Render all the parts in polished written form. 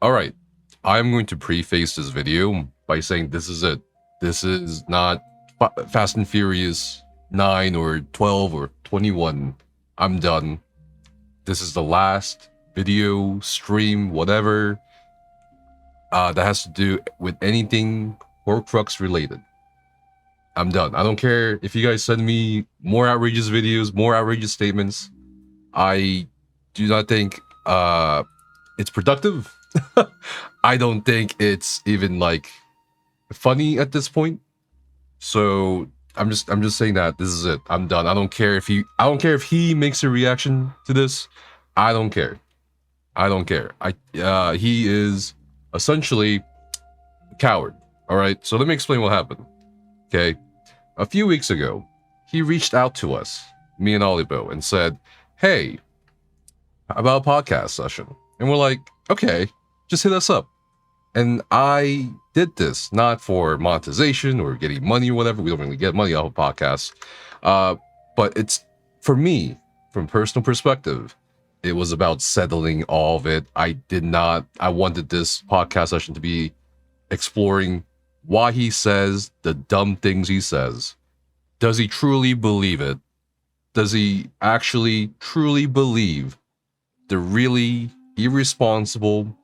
Alright, I'm going to preface this video by saying this is it. This is not Fast and Furious 9 or 12 or 21. I'm done. This is the last video, stream, whatever, that has to do with anything Hoarcrux related. I'm done. I don't care if you guys send me more outrageous videos, more outrageous statements. I do not think it's productive. I don't think it's even like funny at this point. So I'm just saying that this is it. I'm done. I don't care if he makes a reaction to this. I don't care. I don't care. He is essentially a coward. All right. So let me explain what happened. Okay. A few weeks ago, he reached out to us, me and Olibeau, and said, "Hey, about a podcast session." And we're like, "Okay, just hit us up." And I did this not for monetization or getting money or whatever. We don't really get money off of podcasts. But it's, for me, from personal perspective, it was about settling all of it. I wanted this podcast session to be exploring why he says the dumb things he says. Does he truly believe it? Does he actually truly believe the really irresponsible,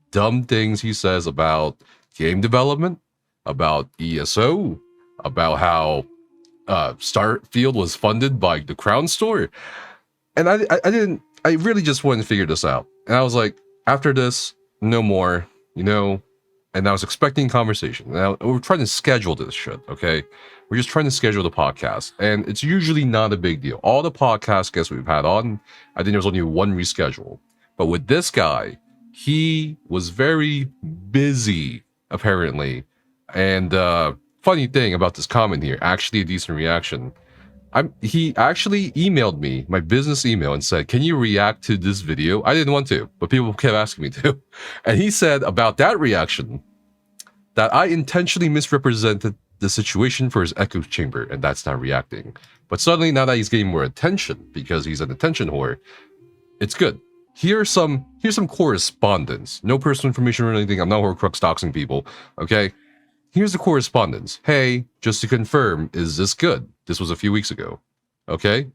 dumb things he says about game development, about ESO, about how Starfield was funded by the Crown Store? And I really just wanted to figure this out. And I was like, after this, no more, you know. And I was expecting conversation. Now we're trying to schedule this shit, okay? We're just trying to schedule the podcast, and it's usually not a big deal. All the podcast guests we've had on, I think there's only one reschedule. But with this guy, he was very busy, apparently. And funny thing about this comment here, actually a decent reaction. He actually emailed me, my business email, and said, "Can you react to this video?" I didn't want to, but people kept asking me to. And he said about that reaction that I intentionally misrepresented the situation for his echo chamber, and that's not reacting. But suddenly, now that he's getting more attention because he's an attention whore, it's good. Here's some correspondence. No personal information or anything. I'm not Hoarcrux doxing people, okay? Here's the correspondence. "Hey, just to confirm, is this good?" This was a few weeks ago, okay?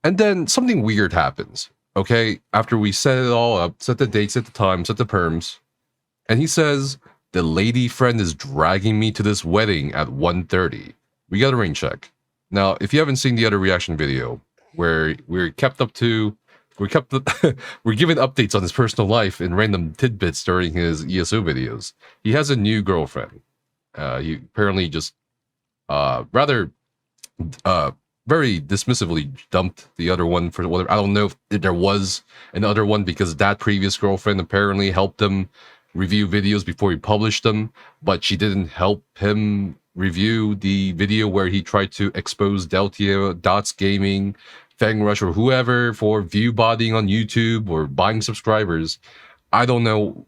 And then something weird happens, okay? After we set it all up, set the date, set the time, set the perms, and he says, "The lady friend is dragging me to this wedding at 1:30. We got a rain check." Now, if you haven't seen the other reaction video, where we're given updates on his personal life in random tidbits during his ESO videos, he has a new girlfriend. He apparently just very dismissively dumped the other one for whatever. I don't know if there was an other one, because that previous girlfriend apparently helped him review videos before he published them, but she didn't help him review the video where he tried to expose Deltia, Dots Gaming, Fang Rush, or whoever for view botting on YouTube or buying subscribers. I don't know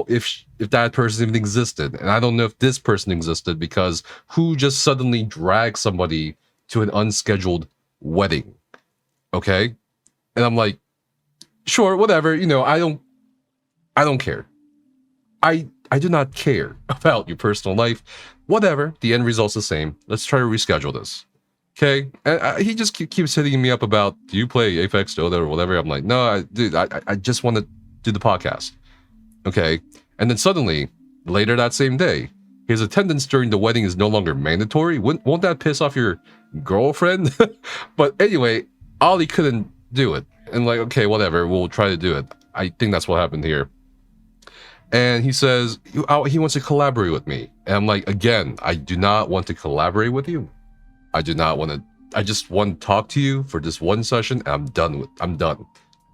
if that person even existed, and I don't know if this person existed, because who just suddenly dragged somebody to an unscheduled wedding? Okay? And I'm like, sure, whatever, you know, I don't care. I do not care about your personal life. Whatever, the end result's the same. Let's try to reschedule this. Okay? And he just keeps hitting me up about, "Do you play Apex, Dota, or whatever?" I'm like, "No, dude, I just want to do the podcast." Okay? And then suddenly, later that same day, his attendance during the wedding is no longer mandatory. Won't that piss off your girlfriend? But anyway, Ollie couldn't do it. And like, okay, whatever, we'll try to do it. I think that's what happened here. And he says he wants to collaborate with me. And I'm like, again, I do not want to collaborate with you. I do not want to. I just want to talk to you for this one session, and I'm done.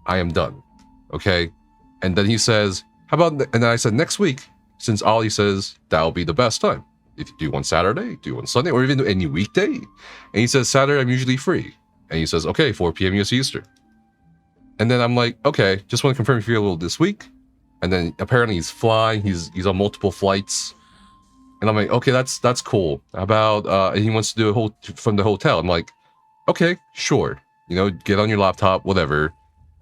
I am done. Okay? And then he says, "How about," and I said, "Next week," since Ollie says that'll be the best time. If you do on Saturday, do on Sunday, or even any weekday. And he says, "Saturday, I'm usually free." And he says, "Okay, 4 p.m. US Eastern." And then I'm like, "Okay, just want to confirm if you're available this week." And then apparently he's flying. He's on multiple flights. And I'm like, "Okay, that's cool." How about, and he wants to do from the hotel. I'm like, "Okay, sure. You know, get on your laptop, whatever."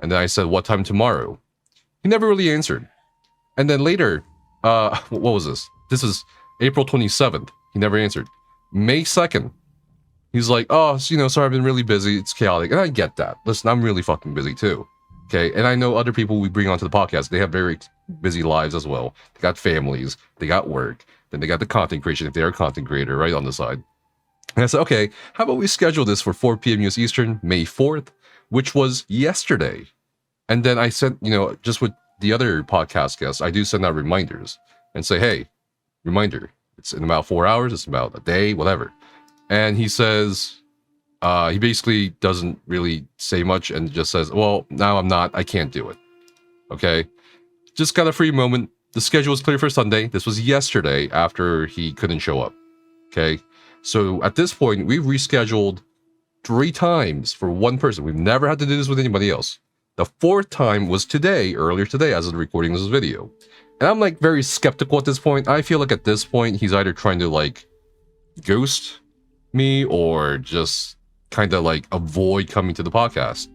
And then I said, "What time tomorrow?" He never really answered. And then later, what was this? This is April 27th. He never answered. May 2nd, he's like, oh, so, sorry, I've been really busy. It's chaotic. And I get that. Listen, I'm really fucking busy too. Okay. And I know other people we bring onto the podcast, they have very busy lives as well. They got families, they got work, then they got the content creation if they're a content creator right on the side. And I said, okay, how about we schedule this for 4 p.m. US Eastern, May 4th, which was yesterday. And then I sent, just with the other podcast guests, I do send out reminders and say, hey, reminder, it's in about 4 hours, it's about a day, whatever. And he says, he basically doesn't really say much and just says, well, now I can't do it. Okay. Just got a free moment. The schedule was clear for Sunday. This was yesterday after he couldn't show up. Okay. So at this point, we've rescheduled 3 times for one person. We've never had to do this with anybody else. The 4th time was today, earlier today, as of recording this video. And I'm like very skeptical at this point. I feel like at this point, he's either trying to like ghost me or just kind of like avoid coming to the podcast.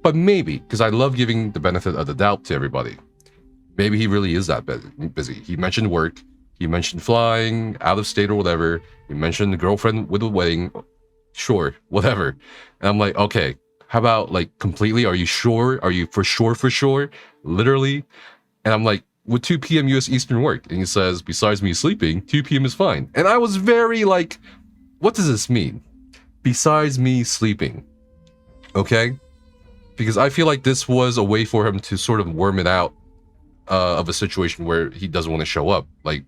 But maybe, because I love giving the benefit of the doubt to everybody. Maybe he really is that busy. He mentioned work. He mentioned flying out of state or whatever. He mentioned a girlfriend with a wedding. Sure, whatever. And I'm like, okay, how about like completely? Are you sure? Are you for sure? Literally? And I'm like, with 2 p.m. US Eastern work. And he says, besides me sleeping, 2 p.m. is fine. And I was very like, what does this mean? Besides me sleeping. Okay? Because I feel like this was a way for him to sort of worm it out of a situation where he doesn't want to show up. Like,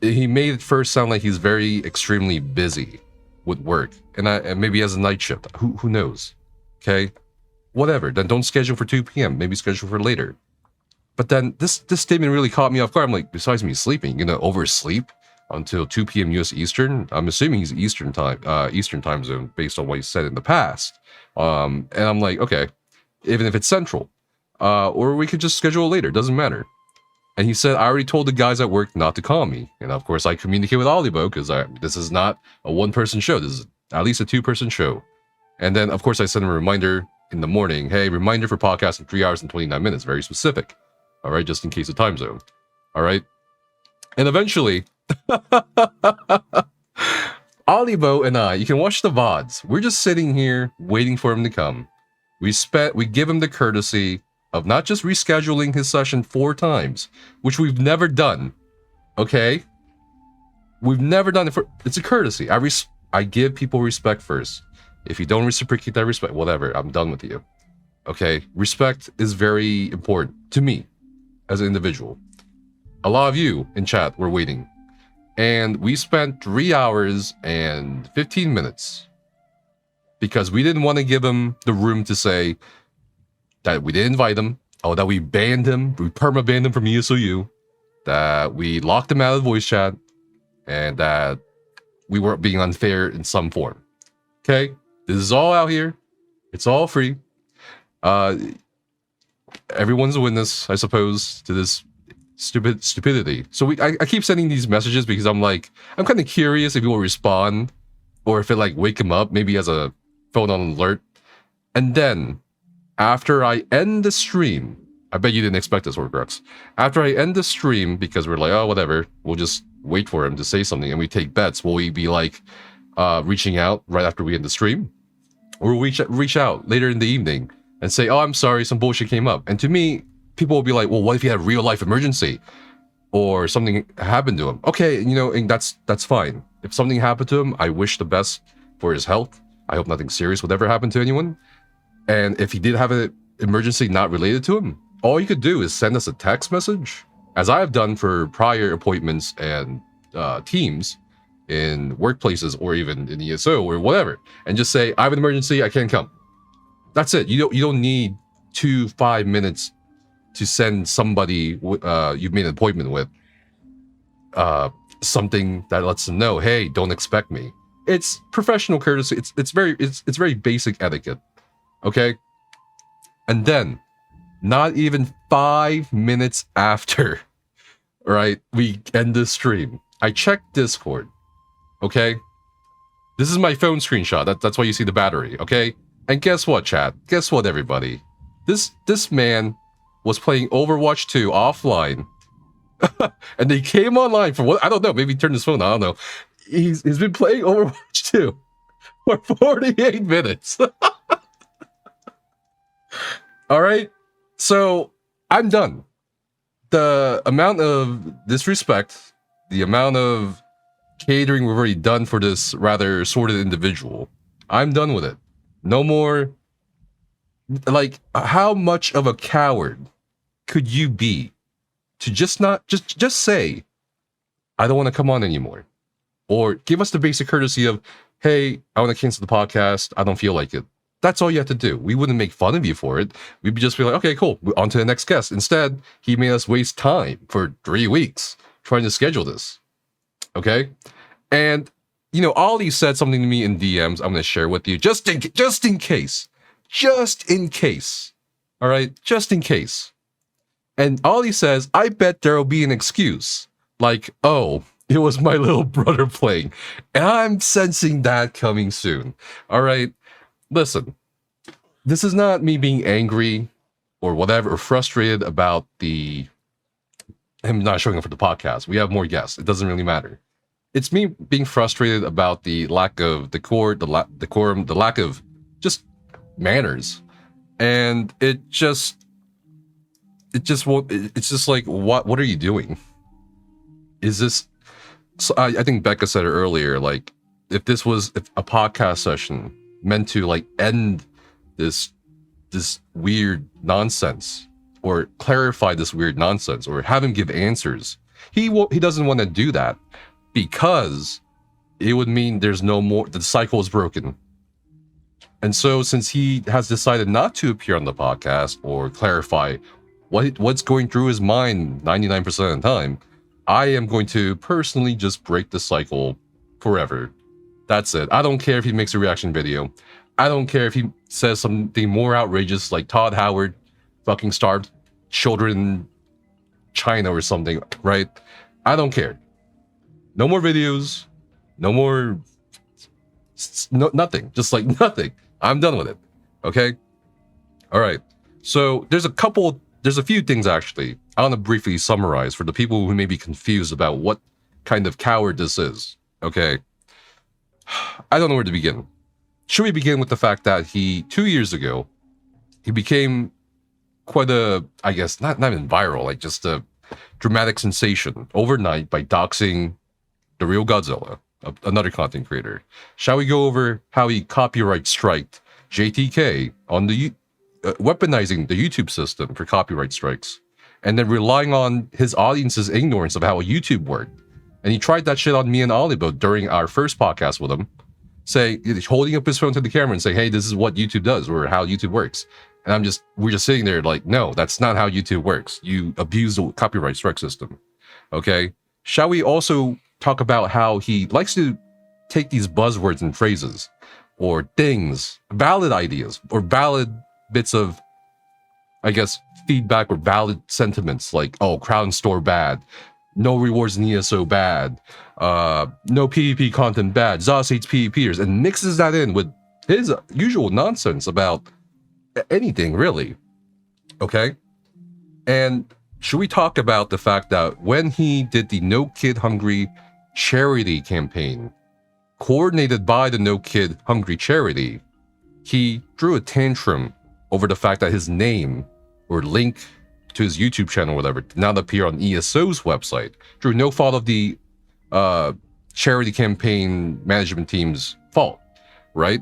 he made it first sound like he's very extremely busy with work. And maybe he has a night shift. Who knows? Okay? Whatever. Then don't schedule for 2 p.m. Maybe schedule for later. But then this statement really caught me off guard. I'm like, besides me sleeping, oversleep until 2 p.m. US Eastern? I'm assuming he's Eastern time zone based on what he said in the past. And I'm like, okay, even if it's Central, or we could just schedule it later. Doesn't matter. And he said, I already told the guys at work not to call me. And of course, I communicate with Olibeau because this is not a one-person show. This is at least a 2-person show. And then, of course, I sent him a reminder in the morning. Hey, reminder for podcast in 3 hours and 29 minutes. Very specific. All right, just in case of time zone. All right. And eventually, Olibeau and I, you can watch the VODs. We're just sitting here waiting for him to come. We give him the courtesy of not just rescheduling his session 4 times, which we've never done. Okay? We've never done it it's a courtesy. I give people respect first. If you don't reciprocate that respect, whatever, I'm done with you. Okay? Respect is very important to me as an individual. A lot of you in chat were waiting. And we spent 3 hours and 15 minutes because we didn't want to give him the room to say that we didn't invite him, or that we banned him, we perma-banned him from ESOU, that we locked him out of voice chat, and that we were being unfair in some form. Okay? This is all out here. It's all free. Everyone's a witness, I suppose, to this stupidity. So I keep sending these messages because I'm kind of curious if he will respond, or if it like wake him up, maybe he has a phone on alert. And then, after I end the stream, I bet you didn't expect this, Hoarcrux. After I end the stream, because we're like, oh, whatever, we'll just wait for him to say something, and we take bets. Will we be like reaching out right after we end the stream? Or will we reach out later in the evening and say, oh, I'm sorry, some bullshit came up? And to me, people will be like, well, what if he had a real life emergency or something happened to him? Okay, and that's fine. If something happened to him, I wish the best for his health. I hope nothing serious would ever happen to anyone. And if he did have an emergency not related to him, all you could do is send us a text message, as I have done for prior appointments and teams in workplaces or even in ESO or whatever, and just say, I have an emergency, I can't come. That's it. You don't need 5 minutes to send somebody you've made an appointment with something that lets them know, hey, don't expect me. It's professional courtesy. It's very basic etiquette. Okay? And then, not even 5 minutes after, right, we end the stream, I checked Discord. Okay? This is my phone screenshot. That's why you see the battery. Okay? And guess what, chat? Guess what, everybody? This man was playing Overwatch 2 offline And they came online for what? I don't know. Maybe he turned his phone on. I don't know. He's been playing Overwatch 2 for 48 minutes. All right. So I'm done. The amount of disrespect, the amount of catering we've already done for this rather sordid individual, I'm done with it. No more. Like, how much of a coward could you be to just say, I don't want to come on anymore, or give us the basic courtesy of, hey, I want to cancel the podcast. I don't feel like it. That's all you have to do. We wouldn't make fun of you for it. We'd just be like, okay, cool, on to the next guest. Instead, he made us waste time for 3 weeks trying to schedule this. Okay? And, you know, Ollie said something to me in DMs I'm going to share with you, just in case. Just in case. All right? Just in case. And Ollie says, I bet there'll be an excuse. Like, oh, it was my little brother playing. And I'm sensing that coming soon. All right? Listen, this is not me being angry or whatever, or frustrated about him not showing up for the podcast. We have more guests. It doesn't really matter. It's me being frustrated about the lack of decorum, the lack of just manners. And it's just like, what are you doing? Is this, so I think Becca said it earlier, like, if a podcast session meant to like end this weird nonsense, or clarify this weird nonsense, or have him give answers, he doesn't want to do that, because it would mean there's no more, the cycle is broken. And so since he has decided not to appear on the podcast or clarify what's going through his mind 99% of the time, I am going to personally just break the cycle forever. That's it. I don't care if he makes a reaction video. I don't care if he says something more outrageous like Todd Howard fucking starved children in China or something, right? I don't care. No more videos. No more... nothing. Just like nothing. I'm done with it. Okay? All right. So there's a few things actually I want to briefly summarize for the people who may be confused about what kind of coward this is. Okay? I don't know where to begin. Should we begin with the fact that 2 years ago, he became quite a, I guess, not even viral, like just a dramatic sensation overnight by doxing the real Godzilla, another content creator. Shall we go over how he copyright striked JTK on the weaponizing the YouTube system for copyright strikes, and then relying on his audience's ignorance of how YouTube worked? And he tried that shit on me and Olibeau during our first podcast with him, holding up his phone to the camera and saying, hey, this is what YouTube does, or how YouTube works. And we're just sitting there like, no, that's not how YouTube works. You abuse the copyright strike system. Okay? Shall we also talk about how he likes to take these buzzwords and phrases, or things, valid ideas, or valid bits of, I guess, feedback or valid sentiments like, oh, Crown Store bad, no rewards in ESO bad, no PvP content bad, Zos hates PvPers, and mixes that in with his usual nonsense about anything, really. Okay? And should we talk about the fact that when he did the No Kid Hungry charity campaign, coordinated by the No Kid Hungry charity, he threw a tantrum over the fact that his name or link to his YouTube channel, whatever, did not appear on ESO's website through no fault of the charity campaign management team's fault, right?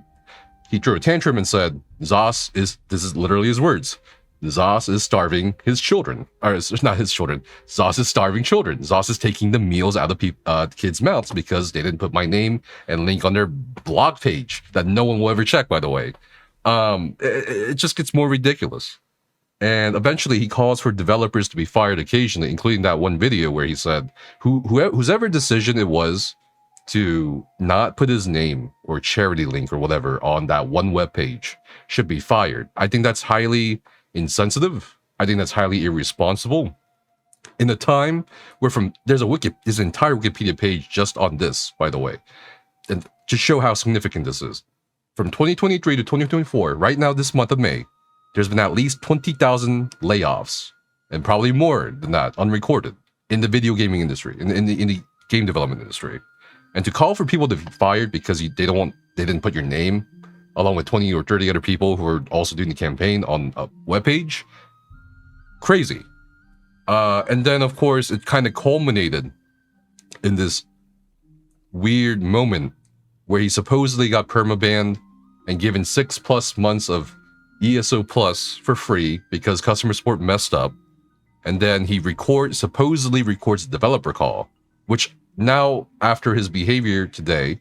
He threw a tantrum and said, this is literally his words, Zos is starving his children. Or it's not his children. Zos is starving children. Zos is taking the meals out of kids' mouths because they didn't put my name and link on their blog page that no one will ever check, by the way. It just gets more ridiculous. And eventually he calls for developers to be fired occasionally, including that one video where he said, whosever decision it was to not put his name or charity link or whatever on that one web page should be fired. I think that's highly insensitive. I think that's highly irresponsible. In a time where there's an entire Wikipedia page just on this, by the way, and to show how significant this is. From 2023 to 2024, right now this month of May, there's been at least 20,000 layoffs, and probably more than that, unrecorded. in the video gaming industry, in the game development industry. And to call for people to be fired because they didn't put your name along with 20 or 30 other people who are also doing the campaign on a webpage, crazy. And then, of course, it kind of culminated in this weird moment where he supposedly got permabanned and given 6+ months of ESO Plus for free because customer support messed up. And then he supposedly records a developer call, which now, after his behavior today,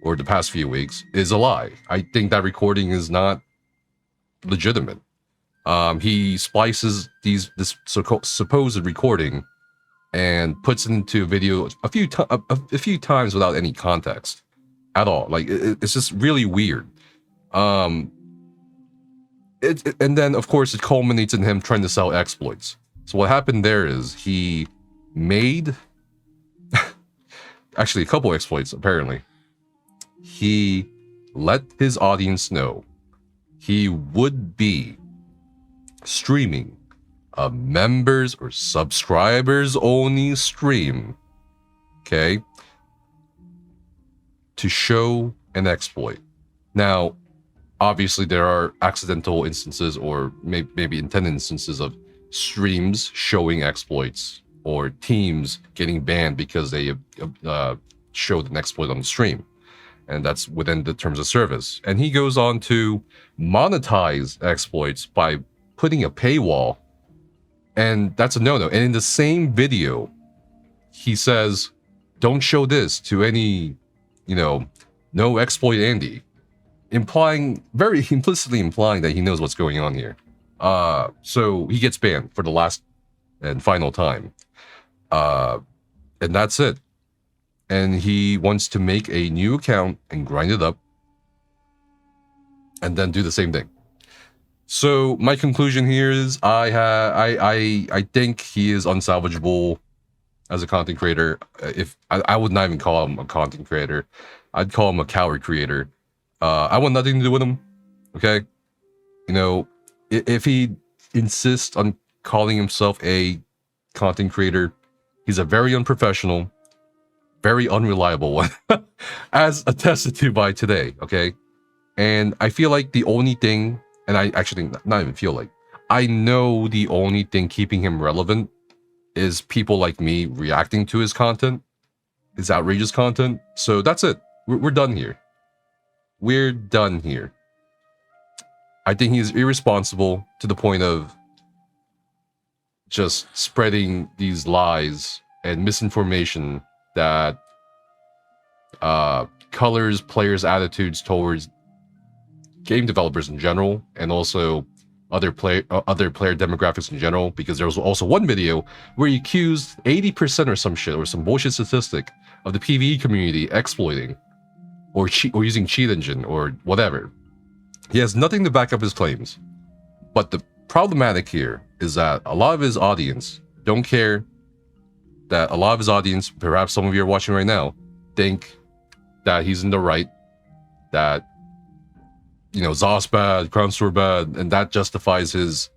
or the past few weeks, is a lie. I think that recording is not legitimate. He splices this supposed recording and puts it into a video a few times without any context at all. Like, it's just really weird. And then, of course, it culminates in him trying to sell exploits. So what happened there is he made actually a couple exploits, apparently. He let his audience know he would be streaming a members or subscribers only stream, okay, to show an exploit. Now, obviously there are accidental instances or maybe intended instances of streams showing exploits or teams getting banned because they showed an exploit on the stream. And that's within the terms of service. And he goes on to monetize exploits by putting a paywall. And that's a no-no. And in the same video, he says, don't show this to any, no exploit Andy. Very implicitly implying that he knows what's going on here. So he gets banned for the last and final time. And that's it. And he wants to make a new account and grind it up and then do the same thing. So my conclusion here is I think he is unsalvageable as a content creator. If I would not even call him a content creator, I'd call him a coward creator. I want nothing to do with him. Okay, if he insists on calling himself a content creator, he's a very unprofessional, very unreliable one, as attested to by today, okay? And I feel like the only thing, and I actually not even feel like, I know the only thing keeping him relevant is people like me reacting to his content, his outrageous content. So that's it. We're done here. We're done here. I think he's irresponsible to the point of just spreading these lies and misinformation that colors players' attitudes towards game developers in general, and also other player demographics in general. Because there was also one video where he accused 80% or some shit or some bullshit statistic of the PvE community exploiting or using cheat engine or whatever. He has nothing to back up his claims. But the problematic here is that a lot of his audience don't care. That a lot of his audience, perhaps some of you are watching right now, think that he's in the right, that, Zos bad, Crown Store bad, and that justifies his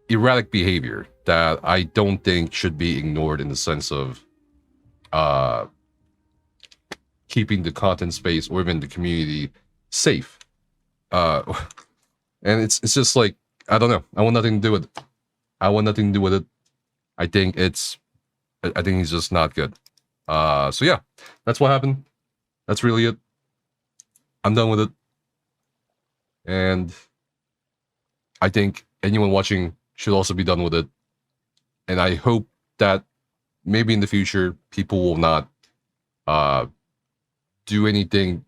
erratic behavior that I don't think should be ignored in the sense of keeping the content space or even the community safe. And it's just like, I don't know. I want nothing to do with it. I want nothing to do with it. I think he's just not good. So yeah, that's what happened. That's really it. I'm done with it. And I think anyone watching should also be done with it. And I hope that maybe in the future, people will not do anything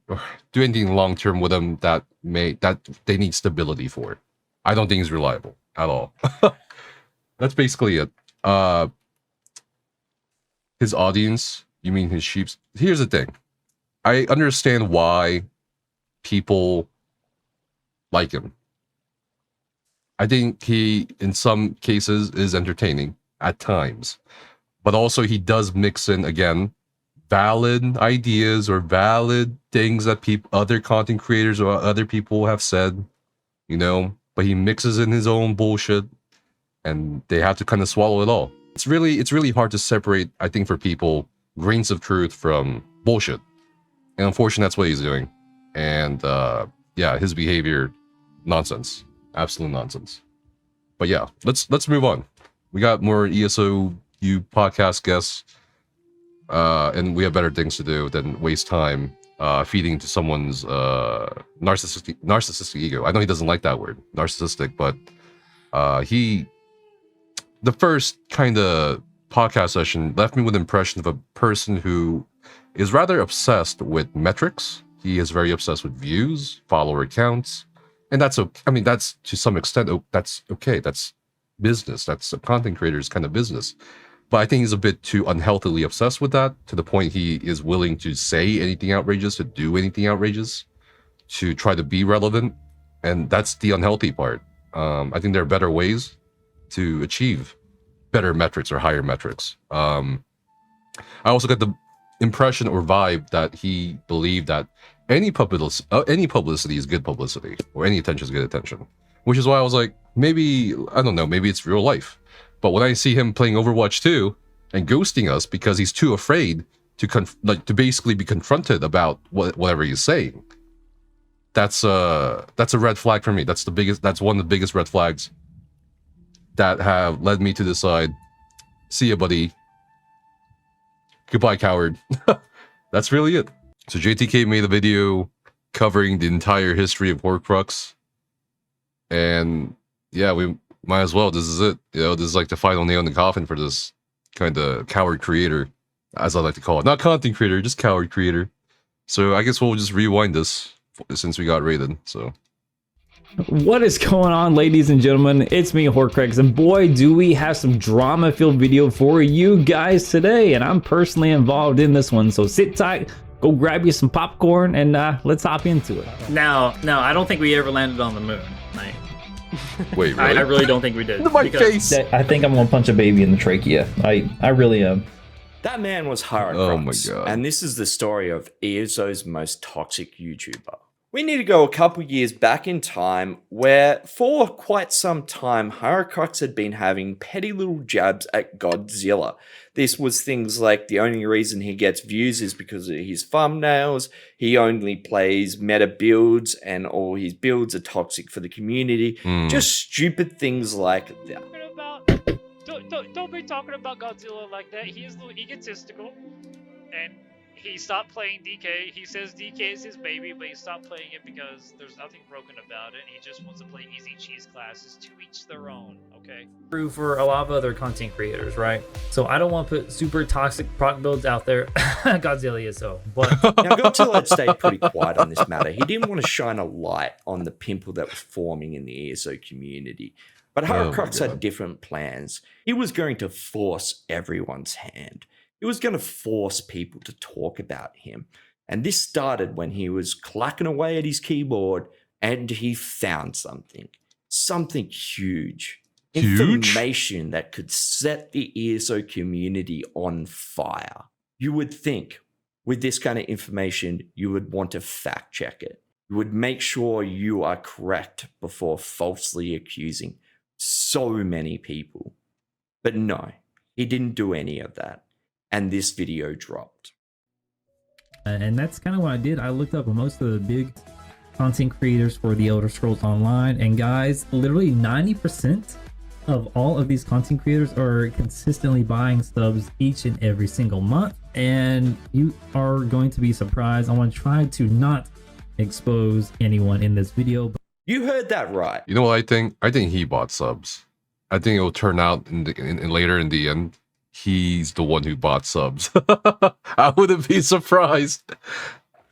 long-term with him that they need stability for. I don't think he's reliable at all. That's basically it. His audience, you mean his sheeps? Here's the thing. I understand why people like him. I think he, in some cases, is entertaining at times. But also he does mix in, again, valid ideas or valid things that other content creators or other people have said, but he mixes in his own bullshit, and they have to kind of swallow it all. it's really hard to separate, I think, for people, grains of truth from bullshit. And unfortunately, that's what he's doing. And yeah, his behavior, nonsense, absolute nonsense. But yeah, let's move on. We got more ESOU podcast guests, and we have better things to do than waste time feeding to someone's narcissistic ego. I know he doesn't like that word, narcissistic, but the first kind of podcast session left me with an impression of a person who is rather obsessed with metrics. He is very obsessed with views, follower counts, and that's okay. I mean, that's to some extent, that's okay. That's business. That's a content creator's kind of business. But I think he's a bit too unhealthily obsessed with that, to the point he is willing to say anything outrageous, to do anything outrageous, to try to be relevant. And that's the unhealthy part. I think there are better ways to achieve better metrics or higher metrics. I also got the impression or vibe that he believed that any publicity is good publicity, or any attention is good attention. Which is why I was like, maybe, I don't know, maybe it's real life. But when I see him playing Overwatch 2 and ghosting us because he's too afraid to basically be confronted about whatever he's saying, that's a red flag for me. That's one of the biggest red flags that have led me to decide, see ya, buddy. Goodbye, coward. That's really it. So JTK made a video covering the entire history of Hoarcrux. And yeah, we might as well. This is it. You know, this is like the final nail in the coffin for this kind of coward creator, as I like to call it. Not content creator, just coward creator. So I guess we'll just rewind this since we got raided. So what is going on, ladies and gentlemen? It's me, Hoarcrux, and boy, do we have some drama-filled video for you guys today. And I'm personally involved in this one, so sit tight, go grab you some popcorn, and let's hop into it. No, I don't think we ever landed on the moon. Wait, really? I really don't think we did. My face. I think I'm gonna punch a baby in the trachea. I really am. That man was Hoarcrux. Oh my god. And this is the story of ESO's most toxic YouTuber. We need to go a couple years back in time where for quite some time Hoarcrux had been having petty little jabs at Godzilla. This was things like the only reason he gets views is because of his thumbnails, he only plays meta builds and all his builds are toxic for the community. Just stupid things like that. Don't be talking about Godzilla like that. He is a little egotistical, and he stopped playing DK. He says DK is his baby, but he stopped playing it because there's nothing broken about it. He just wants to play easy cheese classes, to each their own, okay? True for a lot of other content creators, right? So I don't want to put super toxic proc builds out there. Godzilla is so. But now Godzilla had stayed pretty quiet on this matter. He didn't want to shine a light on the pimple that was forming in the ESO community. But Hoarcrux had different plans. He was going to force everyone's hand. He was going to force people to talk about him. And this started when he was clacking away at his keyboard and he found something. Something huge. Information that could set the ESO community on fire. You would think with this kind of information, you would want to fact check it. You would make sure you are correct before falsely accusing so many people. But no, he didn't do any of that. And this video dropped. And that's kind of what I did. I looked up most of the big content creators for the Elder Scrolls Online, and guys, literally 90% of all of these content creators are consistently buying subs each and every single month, and you are going to be surprised. I want to try to not expose anyone in this video. You heard that right. You know what I think? I think he bought subs. I think it will turn out later in the end, he's the one who bought subs. I wouldn't be surprised.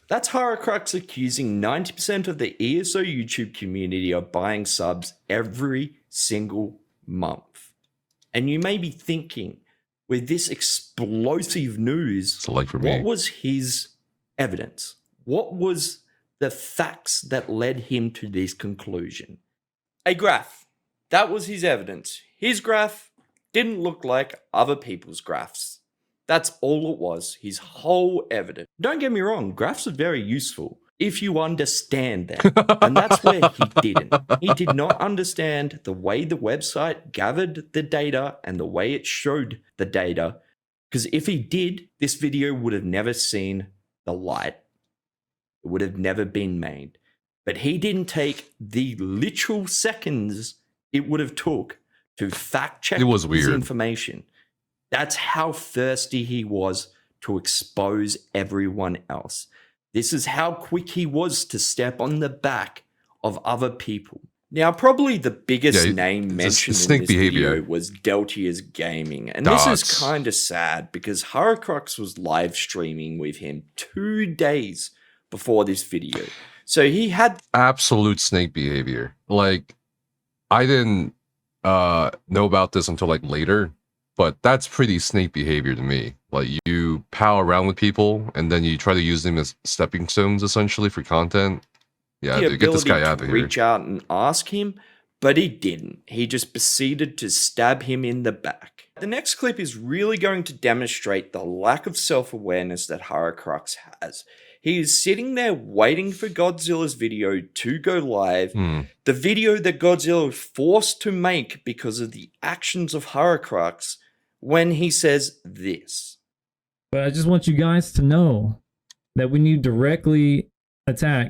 That's Hoarcrux accusing 90% of the ESO YouTube community of buying subs every single month. And you may be thinking, with this explosive news, what was his evidence? What was the facts that led him to this conclusion? A graph. That was his evidence. His graph didn't look like other people's graphs. That's all it was, his whole evidence. Don't get me wrong, graphs are very useful. if you understand that. And that's where he didn't. He did not understand the way the website gathered the data and the way it showed the data. Because if he did, this video would have never seen the light. It would have never been made. But he didn't take the literal seconds it would have took to fact check his information. That's how thirsty he was to expose everyone else. This is how quick he was to step on the back of other people. Now, probably the biggest name mentioned in this video was Deltia's Gaming. And this is kind of sad because Hoarcrux was live streaming with him 2 days before this video. So he had absolute snake behavior. Like, I didn't know about this until like later, but that's pretty snake behavior to me. Like, you pal around with people and then you try to use them as stepping stones essentially for content. Yeah, dude, get this guy out of here. Reach out and ask him, but he didn't. He just proceeded to stab him in the back. The next clip is really going to demonstrate the lack of self-awareness that Hoarcrux has. He is sitting there waiting for Godzilla's video to go live. The video that Godzilla was forced to make because of the actions of Hoarcrux when he says this. But I just want you guys to know that when you directly attack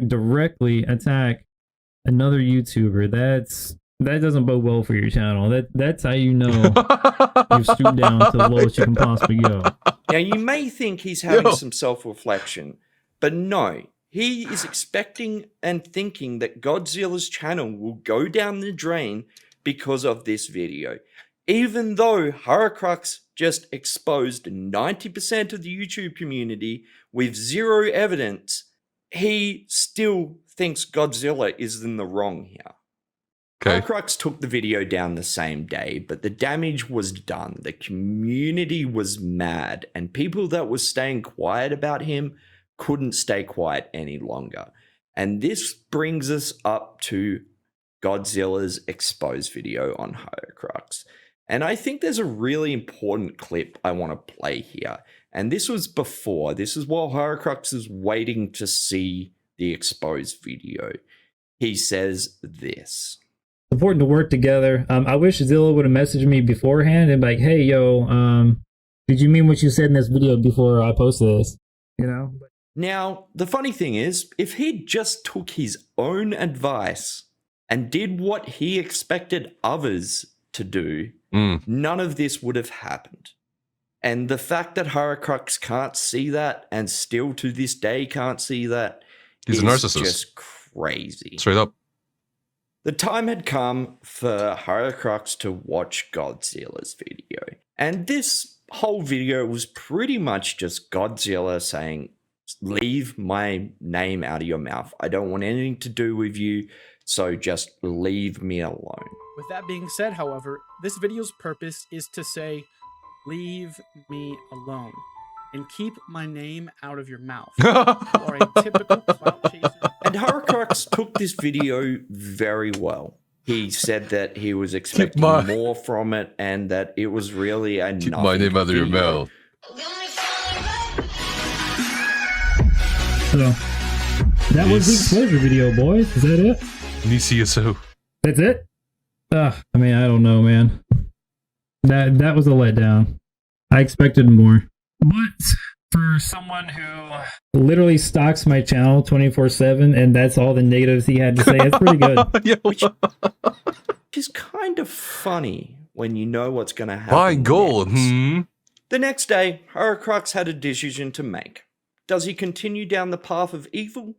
another YouTuber, that doesn't bode well for your channel. That's how you know you've stooped down to the lowest you can possibly go. Now, you may think he's having some self-reflection, but no, he is expecting and thinking that Godzilla's channel will go down the drain because of this video. Even though Hoarcrux just exposed 90% of the YouTube community with zero evidence, he still thinks Godzilla is in the wrong here. Hoarcrux took the video down the same day, but the damage was done. The community was mad, and people that were staying quiet about him couldn't stay quiet any longer. And this brings us up to Godzilla's exposed video on Hoarcrux. And I think there's a really important clip I want to play here. And this was before. This is while Hoarcrux is waiting to see the exposed video. He says this. It's important to work together. I wish Zilla would have messaged me beforehand and be like, hey, yo, did you mean what you said in this video before I posted this? You know? Now, the funny thing is, if he just took his own advice and did what he expected others to do, none of this would have happened. And the fact that Hoarcrux can't see that and still to this day can't see that is a narcissist. Just crazy. Straight up. The time had come for Hoarcrux to watch Godzilla's video. And this whole video was pretty much just Godzilla saying, leave my name out of your mouth. I don't want anything to do with you, so just leave me alone. With that being said, however, this video's purpose is to say, leave me alone and keep my name out of your mouth. You are a typical clout chaser. And Hoarcrux took this video very well. He said that he was expecting more from it and that it was really a keep my name out of your mouth. So, that was the exposure video, boys. Is that it? CSO. That's it? I mean, I don't know, man. That was a letdown. I expected more. But for someone who literally stalks my channel 24/7 and that's all the negatives he had to say, it's pretty good. Which is kind of funny when you know what's going to happen. My goal. The next day, Hoarcrux had a decision to make. Does he continue down the path of evil?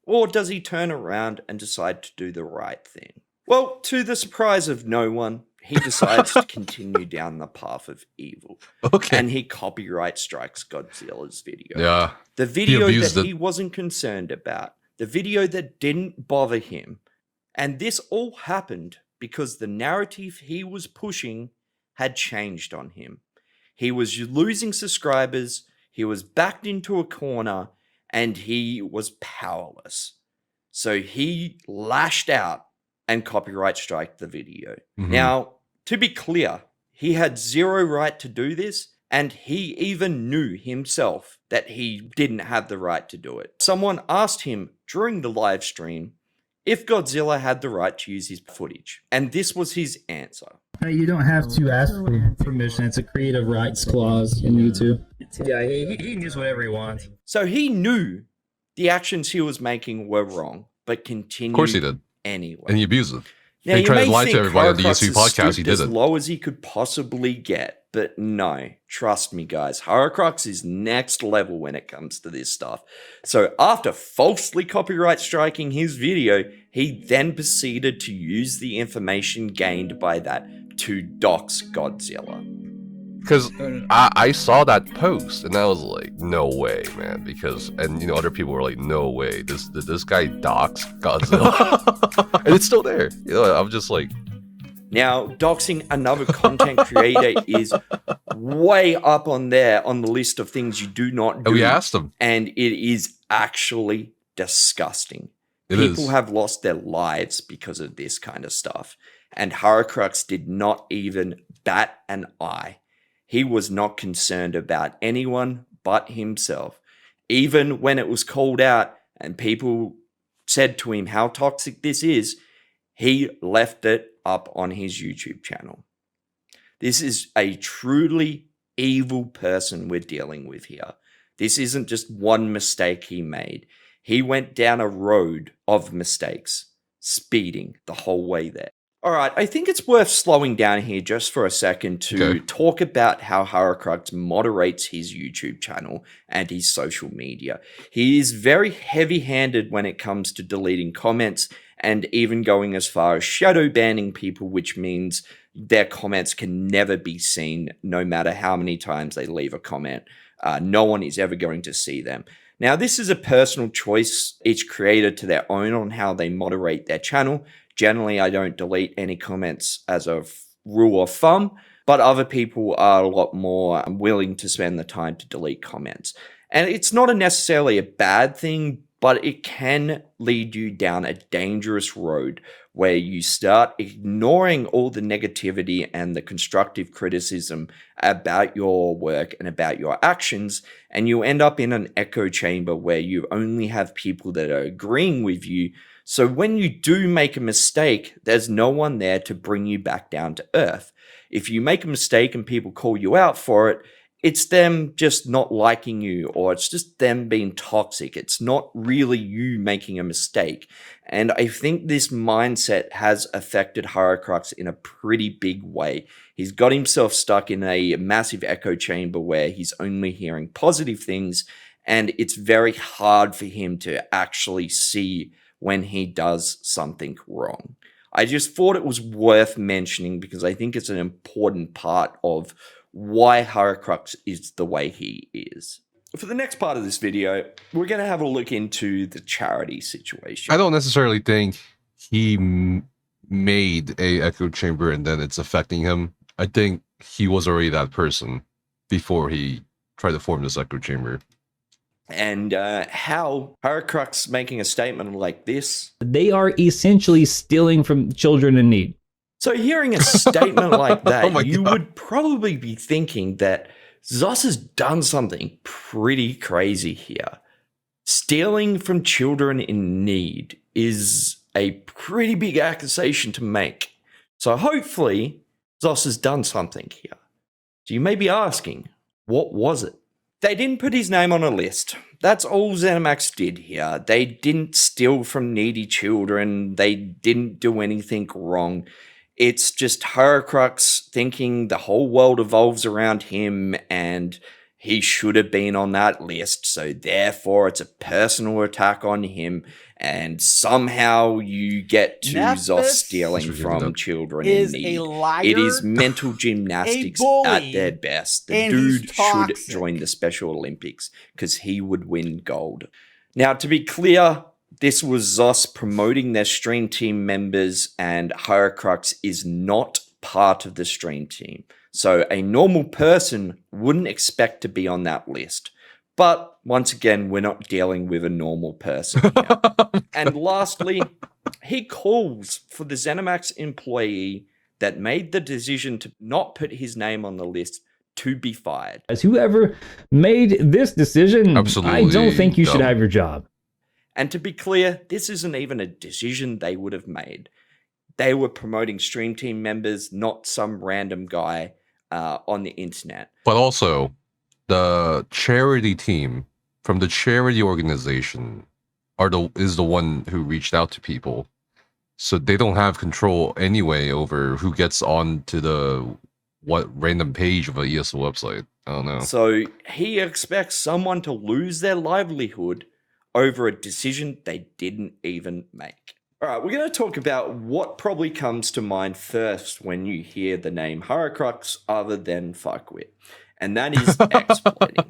Or does he turn around and decide to do the right thing? Well, to the surprise of no one, he decides to continue down the path of evil. Okay. And he copyright strikes Godzilla's video. Yeah. The video that he wasn't concerned about. The video that didn't bother him. And this all happened because the narrative he was pushing had changed on him. He was losing subscribers. He was backed into a corner. And he was powerless. So he lashed out and copyright striked the video. Now, to be clear, he had zero right to do this, and he even knew himself that he didn't have the right to do it. Someone asked him, during the live stream if Godzilla had the right to use his footage. And this was his answer. You don't have to ask for permission. It's a creative rights clause in YouTube. Yeah, he can use whatever he wants. So he knew the actions he was making were wrong, but continued Of course he did. anyway. And he abused it. Now, He you tried may to lie to think everybody on the Hoarcrux USP has podcast, he stooped did as it. low as he could possibly get, but no, trust me, guys, Hoarcrux is next level when it comes to this stuff. So after falsely copyright striking his video, he then proceeded to use the information gained by that to dox Godzilla. Because I saw that post and I was like, no way, man. Because, and you know, other people were like, no way. This guy docs Godzilla. And it's still there. You know, I'm just like. Now, doxing another content creator is way up on there on the list of things you do not do. And we asked him. And it is actually disgusting. People have lost their lives because of this kind of stuff. And Hoarcrux did not even bat an eye. He was not concerned about anyone but himself. Even when it was called out and people said to him how toxic this is, he left it up on his YouTube channel. This is a truly evil person we're dealing with here. This isn't just one mistake he made. He went down a road of mistakes, speeding the whole way there. All right, I think it's worth slowing down here just for a second to talk about how Hoarcrux moderates his YouTube channel and his social media. He is very heavy-handed when it comes to deleting comments and even going as far as shadow banning people, which means their comments can never be seen no matter how many times they leave a comment. No one is ever going to see them. Now, this is a personal choice, each creator to their own on how they moderate their channel. Generally, I don't delete any comments as a rule of thumb, but other people are a lot more willing to spend the time to delete comments. And it's not necessarily a bad thing, but it can lead you down a dangerous road where you start ignoring all the negativity and the constructive criticism about your work and about your actions, and you end up in an echo chamber where you only have people that are agreeing with you. So when you do make a mistake, there's no one there to bring you back down to earth. If you make a mistake and people call you out for it, it's them just not liking you, or it's just them being toxic. It's not really you making a mistake. And I think this mindset has affected Hoarcrux in a pretty big way. He's got himself stuck in a massive echo chamber where he's only hearing positive things, and it's very hard for him to actually see when he does something wrong. I just thought it was worth mentioning because I think it's an important part of why Hoarcrux is the way he is. For the next part of this video, we're going to have a look into the charity situation. I don't necessarily think he made a echo chamber and then it's affecting him. I think he was already that person before he tried to form this echo chamber. And how Hoarcrux making a statement like this. They are essentially stealing from children in need. So hearing a statement like that, Oh you God. would probably be thinking that Zos has done something pretty crazy here. Stealing from children in need is a pretty big accusation to make. So hopefully Zos has done something here. So you may be asking, what was it? They didn't put his name on a list. That's all ZeniMax did here. They didn't steal from needy children. They didn't do anything wrong. It's just Hoarcrux thinking the whole world evolves around him and he should have been on that list. So therefore, it's a personal attack on him. And somehow you get to Nephthys Zos stealing from children in is need. a liar, It is mental gymnastics bully, at their best. The and he's dude should toxic. join the Special Olympics because he would win gold. Now, to be clear, this was Zos promoting their stream team members, and Hoarcrux is not part of the stream team. So a normal person wouldn't expect to be on that list. But once again, we're not dealing with a normal person here. And lastly, he calls for the ZeniMax employee that made the decision to not put his name on the list to be fired. As whoever made this decision, I Absolutely don't think you should dumb. have your job. And to be clear, this isn't even a decision they would have made. They were promoting Stream Team members, not some random guy on the internet. But also, the charity team from the charity organization is the one who reached out to people. So they don't have control anyway over who gets on to the random page of an ESO website. I don't know. So he expects someone to lose their livelihood over a decision they didn't even make. All right, we're going to talk about what probably comes to mind first when you hear the name Hoarcrux other than fuckwit, and that is exploiting.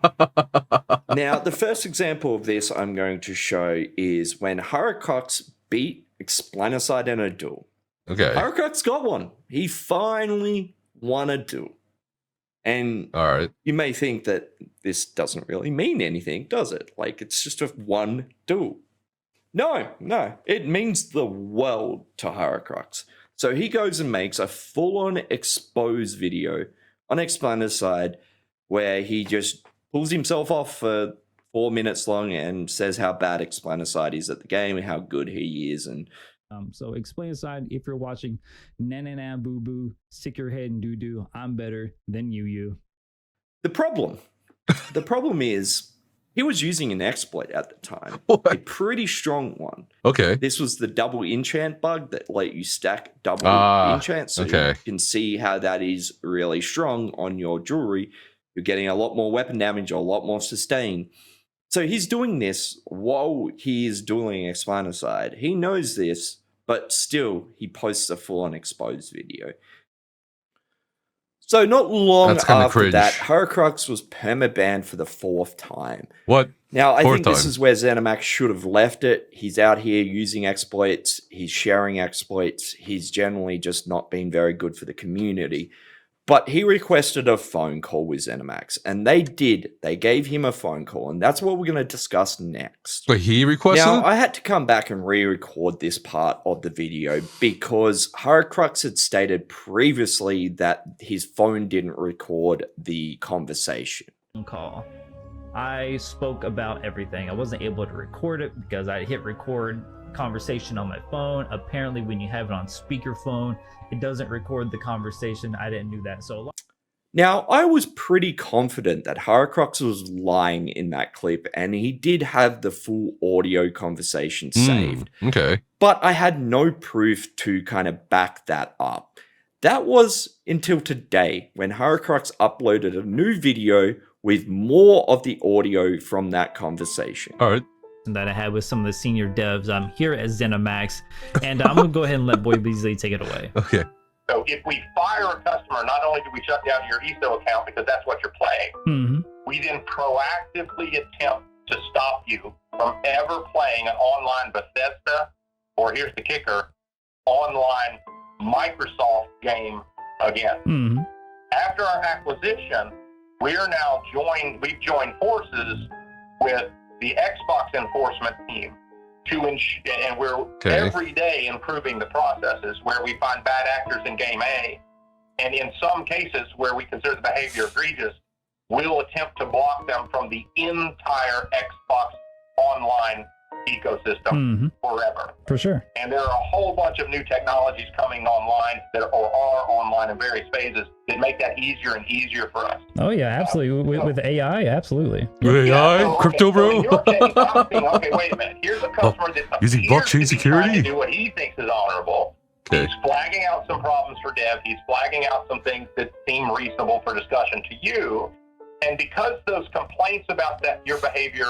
Now, the first example of this I'm going to show is when Hoarcrux beat Explanocide in a duel. Okay. Hoarcrux got one. He finally won a duel. And all right, you may think that this doesn't really mean anything, does it? Like, it's just a one duel. No, it means the world to Hoarcrux. So he goes and makes a full-on expose video on Explanocide where he just pulls himself off for 4 minutes long and says how bad Explanocide is at the game and how good he is. And so Explanocide, if you're watching, na boo boo, stick your head in doo doo. I'm better than you. The problem is he was using an exploit at the time, What? a pretty strong one. Okay. This was the double enchant bug that let you stack double enchants, so okay. you can see how that is really strong on your jewelry. You're getting a lot more weapon damage, a lot more sustain. So he's doing this while he is dueling Explanocide. He knows this, but still he posts a full-on exposed video. So not long after cringe. that, Hoarcrux was permabanned for the 4th time. What? Now, I think this time? is where ZeniMax should have left it. He's out here using exploits. He's sharing exploits. He's generally just not been very good for the community. But he requested a phone call with ZeniMax, and they did. They gave him a phone call, and that's what we're going to discuss next. But he requested? Now, I had to come back and re-record this part of the video because Hoarcrux had stated previously that his phone didn't record the conversation. Call. I spoke about everything. I wasn't able to record it because I hit record conversation on my phone. Apparently, when you have it on speakerphone, it doesn't record the conversation. I didn't do that. So now, I was pretty confident that Hoarcrux was lying in that clip, and he did have the full audio conversation saved. Okay. But I had no proof to kind of back that up. That was until today when Hoarcrux uploaded a new video with more of the audio from that conversation. All right. that I had with some of the senior devs here at ZeniMax, and I'm gonna go ahead and let Boy Beasley take it away. Okay. So if we fire a customer, not only do we shut down your ESO account because that's what you're playing, we then proactively attempt to stop you from ever playing an online Bethesda, or here's the kicker, online Microsoft game again. After our acquisition, we've joined forces with the Xbox enforcement team and we're every day improving the processes where we find bad actors in game A, and in some cases where we consider the behavior egregious, we'll attempt to block them from the entire Xbox online ecosystem forever. For sure. And there are a whole bunch of new technologies coming online that are online in various phases that make that easier and easier for us. Oh yeah, absolutely. With AI, absolutely. With AI, so, crypto, bro. So in your case, I'm thinking, okay, wait a minute. Here's a customer that using appears blockchain to be security? trying to do what he thinks is honorable. Okay. He's flagging out some problems for dev. He's flagging out some things that seem reasonable for discussion to you. And because those complaints about your behavior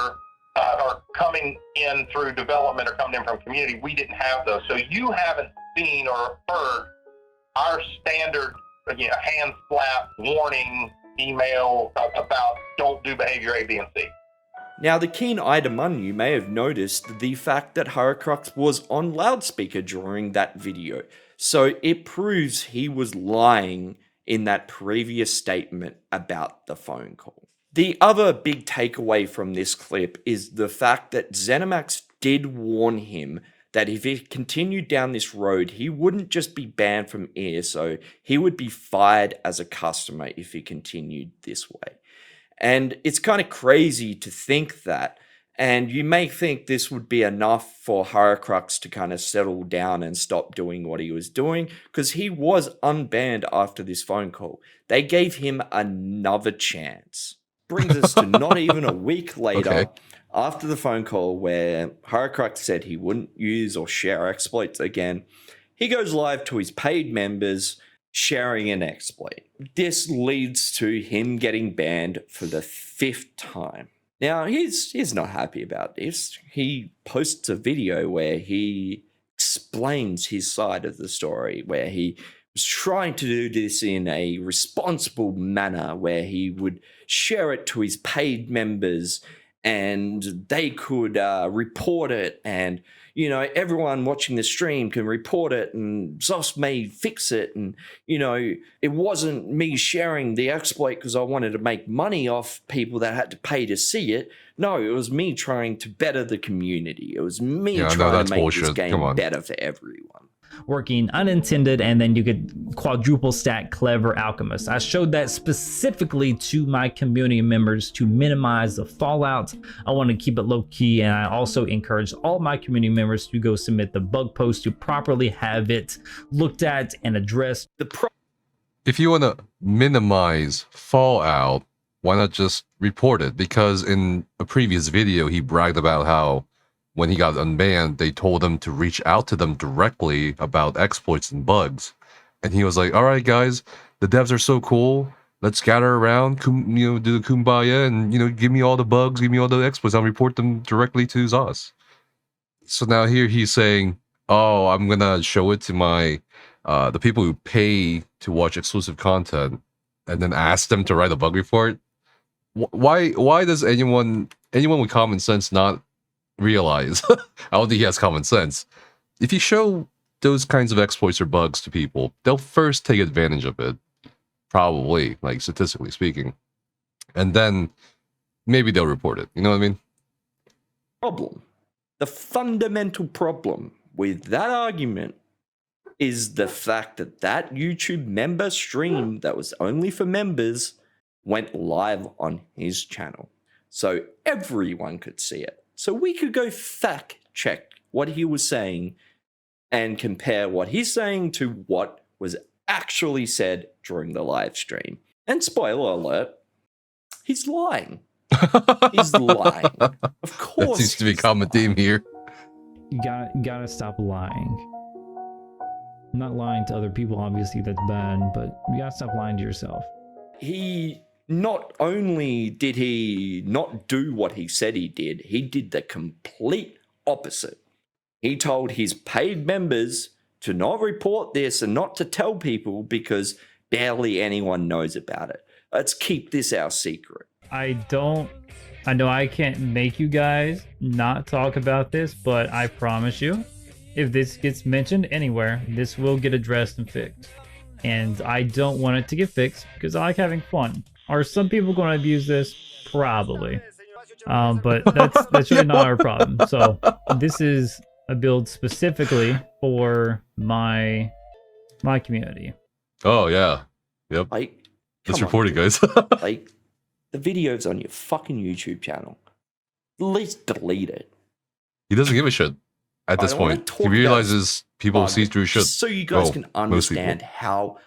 are coming in through development or coming in from community, we didn't have those. So you haven't seen or heard our standard, hand slap warning email about don't do behavior A, B, and C. Now, the keen-eyed among you may have noticed the fact that Hoarcrux was on loudspeaker during that video, so it proves he was lying in that previous statement about the phone call. The other big takeaway from this clip is the fact that ZeniMax did warn him that if he continued down this road, he wouldn't just be banned from ESO, he would be fired as a customer if he continued this way. And it's kind of crazy to think that And you may think this would be enough for Hoarcrux to kind of settle down and stop doing what he was doing, because he was unbanned after this phone call. They gave him another chance. Brings us to not even a week later, after the phone call where Hoarcrux said he wouldn't use or share exploits again. He goes live to his paid members sharing an exploit. This leads to him getting banned for the 5th time. Now, he's not happy about this. He posts a video where he explains his side of the story, where he was trying to do this in a responsible manner, where he would share it to his paid members and they could report it, and everyone watching the stream can report it, and Zos may fix it, and it wasn't me sharing the exploit because I wanted to make money off people that had to pay to see it. No, it was me trying to better the community. It was me trying to make this game better for everyone. Working unintended, and then you could quadruple stack Clever Alchemist. I showed that specifically to my community members to minimize the fallout. I want to keep it low key, and I also encourage all my community members to go submit the bug post to properly have it looked at and addressed. If you want to minimize fallout, why not just report it? Because in a previous video, he bragged about how when he got unbanned, they told him to reach out to them directly about exploits and bugs. And he was like, all right, guys, the devs are so cool. Let's gather around, do the kumbaya, and, give me all the bugs, give me all the exploits. I'll report them directly to Zos. So now here he's saying, oh, I'm going to show it to my, the people who pay to watch exclusive content, and then ask them to write a bug report. Why does anyone with common sense not realize? I don't think he has common sense. If you show those kinds of exploits or bugs to people, they'll first take advantage of it, probably, like statistically speaking, and then maybe they'll report it. You know what I mean? The fundamental problem with that argument is the fact that YouTube member stream that was only for members went live on his channel, so everyone could see it. So we could go fact check what he was saying and compare what he's saying to what was actually said during the live stream. And spoiler alert, he's lying. He's lying. Of course. That seems to be a common theme here. You gotta stop lying. Not lying to other people, obviously, that's bad, but you gotta stop lying to yourself. He not only did he not do what he said he did the complete opposite. He told his paid members to not report this and not to tell people because barely anyone knows about it. Let's keep this our secret. I know I can't make you guys not talk about this, but I promise you, if this gets mentioned anywhere, this will get addressed and fixed. And I don't want it to get fixed because I like having fun. Are some people going to abuse this? Probably. But that's really not our problem. So this is a build specifically for my community. Oh yeah. Yep. Let's report it, guys. Like, the video's on your fucking YouTube channel. At least delete it. He doesn't give a shit at this point. He realizes people see through shit. So you guys can understand how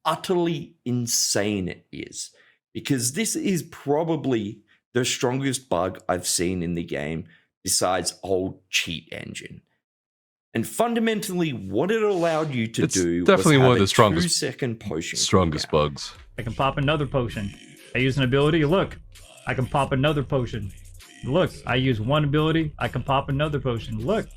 utterly insane it is. Because this is probably the strongest bug I've seen in the game besides old cheat engine. And fundamentally, what it allowed you to do definitely was have one of the a 2-second potion. Strongest bugs. I can pop another potion. I use an ability. Look, I can pop another potion. Look, I use one ability. I can pop another potion. Look,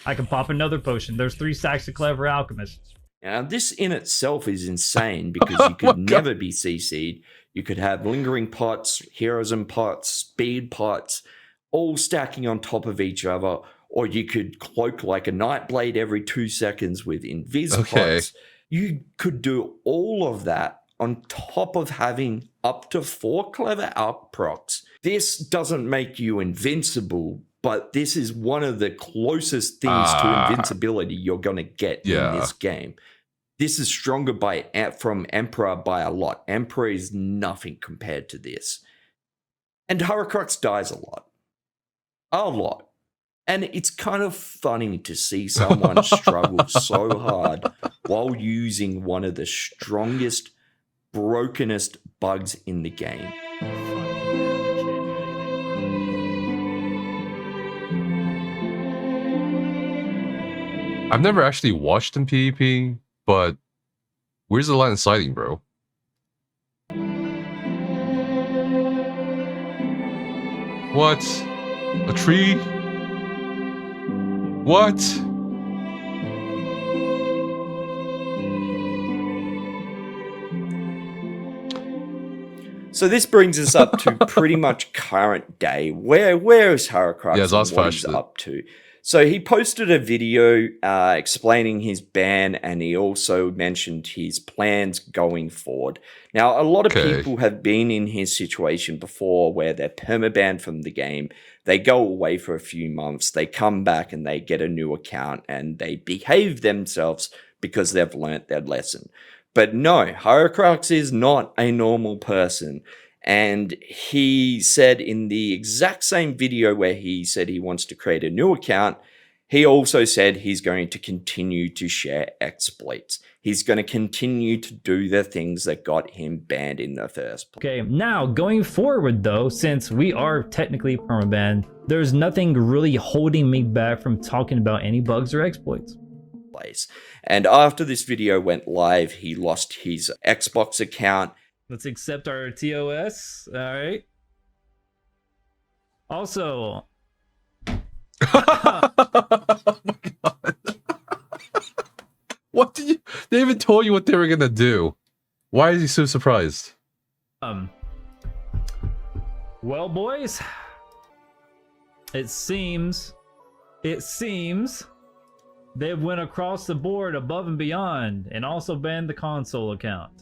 I can pop another potion. There's 3 stacks of Clever Alchemist. Now, this in itself is insane because you could never be CC'd. You could have lingering pots, heroism pots, speed pots, all stacking on top of each other. Or you could cloak like a Nightblade every 2 seconds with invis pots. You could do all of that on top of having up to 4 Clever Hoarcrux. This doesn't make you invincible, but this is one of the closest things to invincibility you're going to get in this game. This is stronger from Emperor by a lot. Emperor is nothing compared to this. And Hoarcrux dies a lot. A lot. And it's kind of funny to see someone struggle so hard while using one of the strongest, brokenest bugs in the game. I've never actually watched him PvP, but where's the line of sighting, bro? What? A tree? What? So this brings us up to pretty much current day. Where is Hoarcrux? Yeah, and what he's up to? So he posted a video explaining his ban, and he also mentioned his plans going forward. Now, a lot of people have been in his situation before where they're permabanned from the game. They go away for a few months, they come back and they get a new account and they behave themselves because they've learnt their lesson. But no, Hoarcrux is not a normal person. And he said in the exact same video where he said he wants to create a new account, he also said he's going to continue to share exploits. He's going to continue to do the things that got him banned in the first place. Okay, now going forward though, since we are technically permabanned, there's nothing really holding me back from talking about any bugs or exploits. And after this video went live, he lost his Xbox account. Let's accept our TOS. All right. Also, Oh my God. What did you? They even told you what they were gonna do. Why is he so surprised? Well, boys, it seems they went across the board above and beyond and also banned the console account.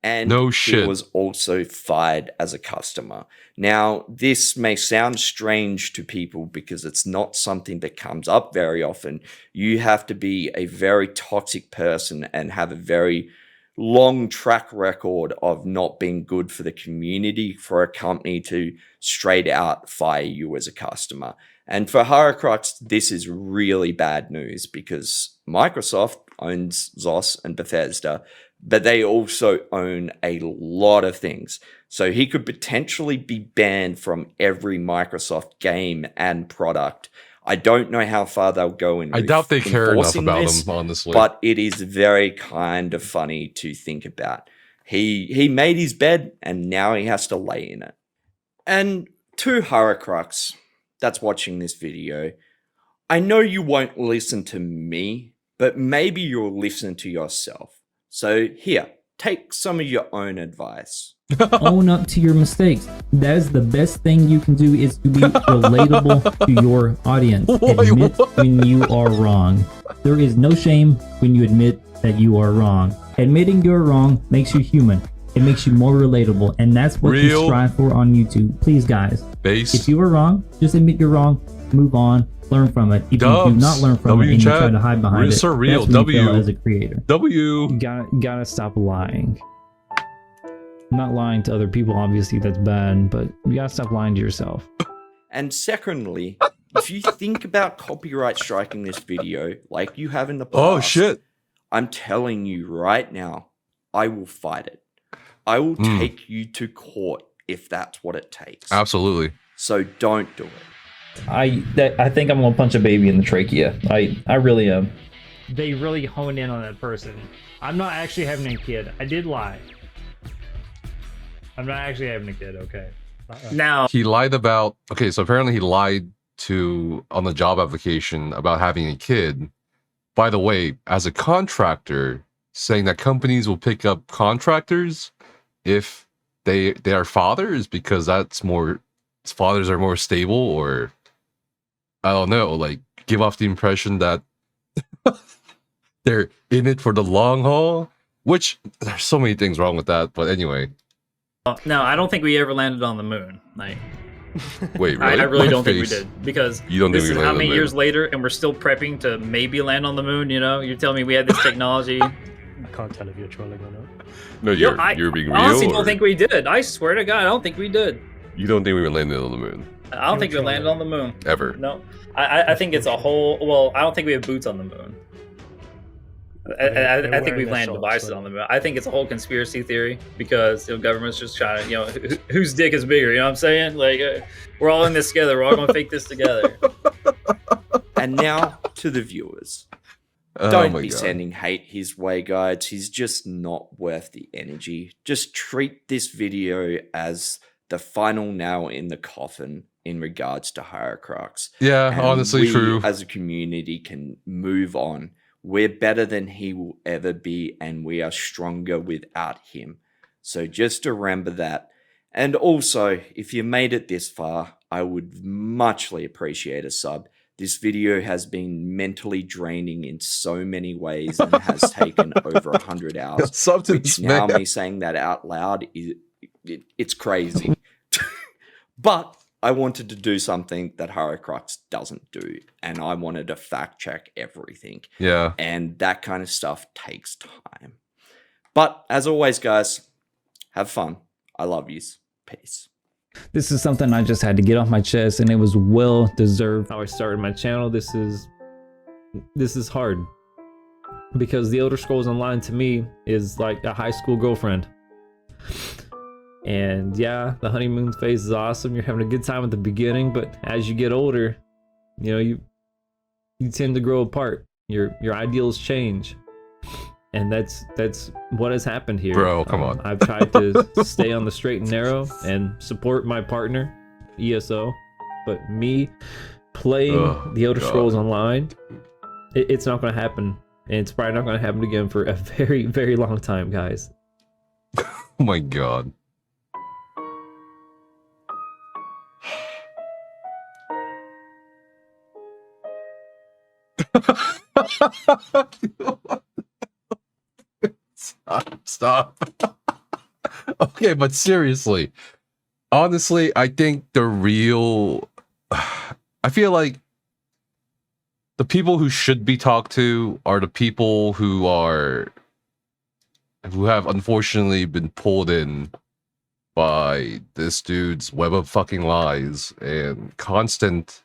And no shit. He was also fired as a customer. Now, this may sound strange to people because it's not something that comes up very often. You have to be a very toxic person and have a very long track record of not being good for the community for a company to straight out fire you as a customer. And for Hoarcrux, this is really bad news because Microsoft owns ZOS and Bethesda, but they also own a lot of things. So he could potentially be banned from every Microsoft game and product. I don't know how far they'll go in. I doubt they care enough about this, him, honestly. But it is very kind of funny to think about. He made his bed and now he has to lay in it. And to Hoarcrux that's watching this video, I know you won't listen to me, but maybe you'll listen to yourself. So here, take some of your own advice. Own up to your mistakes. That is the best thing you can do, is to be relatable to your audience. Admit when you are wrong. There is no shame when you admit that you are wrong. Admitting you're wrong makes you human. It makes you more relatable, and that's what you strive for on YouTube. Please, guys, if you were wrong, just admit you're wrong, move on, learn from it. If you do not learn from it and you try to hide behind it, that's when you fail as a creator. You gotta stop lying. I'm not lying to other people, obviously that's bad, but you gotta stop lying to yourself. And secondly, if you think about copyright striking this video like you have in the past, oh shit, I'm telling you right now, I will fight it. I will take you to court if that's what it takes. Absolutely. So don't do it. I think I'm gonna punch a baby in the trachea. I really am. They really hone in on that person. I'm not actually having a kid. I did lie. I'm not actually having a kid, okay. Now he lied about, okay, so apparently he lied on the job application about having a kid. By the way, as a contractor, saying that companies will pick up contractors if they are fathers because fathers are more stable, or I don't know, like give off the impression that they're in it for the long haul, which there's so many things wrong with that. But anyway. No, I don't think we ever landed on the moon. Like, wait, really? I really don't think we did, because you don't this think is we how many landed years later, and we're still prepping to maybe land on the moon. You know, you're telling me we had this technology. I can't tell if you're trolling or not. No, you're being real. I honestly don't think we did. I swear to God, I don't think we did. You don't think we were landing on the moon? I don't think we landed on the moon. Ever. No. I think it's a whole. Well, I don't think we have boots on the moon. I think we've landed devices on the moon. I think it's a whole conspiracy theory because government's just trying to, whose dick is bigger? You know what I'm saying? Like, we're all in this together. We're all gonna fake this together. And now to the viewers. Don't be sending hate his way, guys. He's just not worth the energy. Just treat this video as the final nail in the coffin in regards to Hoarcrux. Yeah, and honestly, true. As a community can move on. We're better than he will ever be, and we are stronger without him. So just remember that. And also, if you made it this far, I would muchly appreciate a sub. This video has been mentally draining in so many ways and has taken over 100 hours. Which now me saying that out loud, it's crazy. But I wanted to do something that Hoarcrux doesn't do, and I wanted to fact check everything. Yeah. And that kind of stuff takes time. But as always, guys, have fun. I love yous. Peace. This is something I just had to get off my chest, and it was well deserved. How I started my channel. This is hard because the Elder Scrolls Online to me is like a high school girlfriend. And yeah, the honeymoon phase is awesome. You're having a good time at the beginning, but as you get older, you tend to grow apart. Your ideals change, and that's what has happened here. Bro, come on. I've tried to stay on the straight and narrow and support my partner, ESO, but me playing the Elder Scrolls Online, it's not going to happen, and it's probably not going to happen again for a very, very long time, guys. Oh my god. Stop. Okay, but seriously, honestly, I think I feel like the people who should be talked to are the people who have unfortunately been pulled in by this dude's web of fucking lies and constant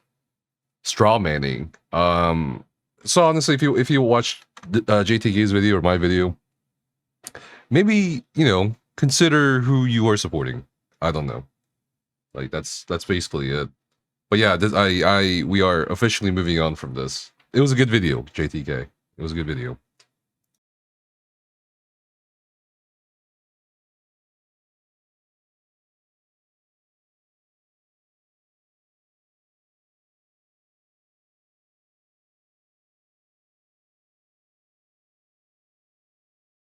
straw manning. So honestly, if you watch JTK's video or my video, maybe consider who you are supporting. I don't know. Like that's basically it. But yeah, we are officially moving on from this. It was a good video, JTK. It was a good video.